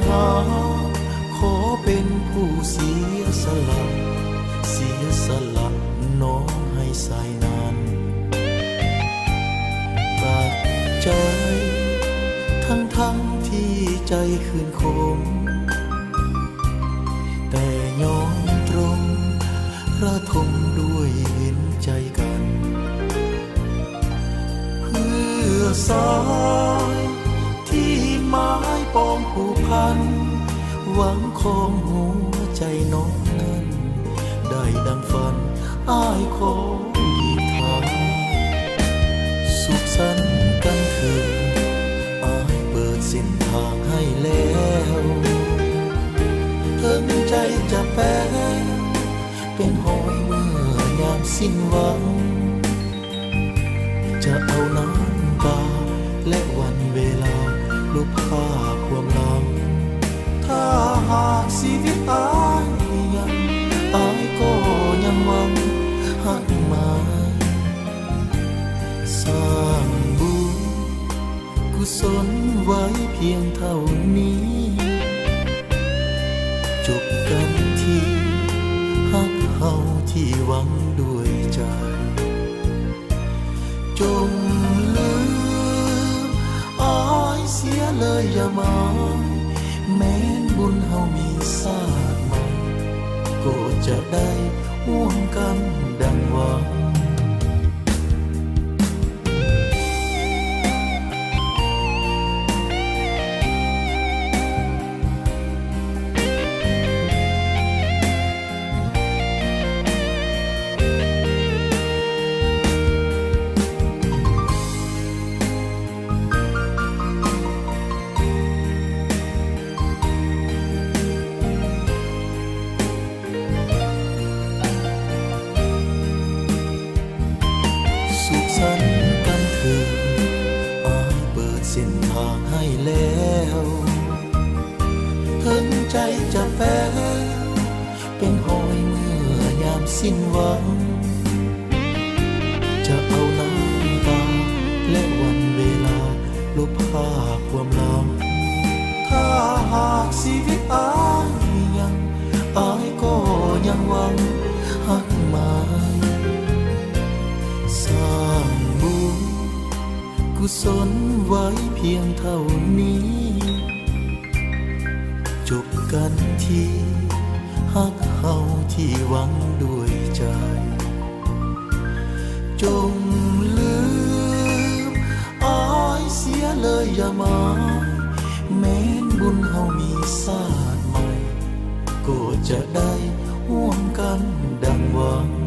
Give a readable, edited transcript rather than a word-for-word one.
หาขอเป็นผู้เสียสละเสียสละน้องให้สายนานตัดใจทั้งที่ใจคืนคมแต่ย้อนตรงระทมด้วยเห็นใจกันเพื่อสายที่ไม้ปองผูกพันหวังของหัวใจน้องนั้นได้ดังฝันอ้ายขออีกทางสุขสันต์กันเถิดอ้ายเปิดเส้นทางให้แล้วถึงใจจะแพ้เป็นหอยเมื่อยามสิ้นหวังจะเอาน้ำตาและวันเวลาลบภาพความหลังถ้าหากชีวิตอ้ายก็ยังหวังหักมาสร้างบุญกุศลไว้เพียงเท่านี้จบกันที่หักเฮาที่หวังด้วยใจจงลืมอ้ายเสียเลยอย่ามาแม้นบุญเฮามีศาสตร์มาก็จะได้ห่วงกันดังหวังเส้นทางให้แล้วถึงใจจะแพ้เป็นหอยเมื่อยามสิ้นหวังจะเอาน้ำตาและวันเวลาลบภาพความหลังถ้าหากชีวิตอ้ายก็ยังหวังหักมาสร้างบุญกุศลไว้เพียงเท่านี้จบกันที่หักเฮาที่หวังด้วยใจจงลืมอ้ายเสียเลยอย่ามาแม้นบุญเฮามีศาสตร์ใหม่ก็จะได้ห่วงกันดังหวัง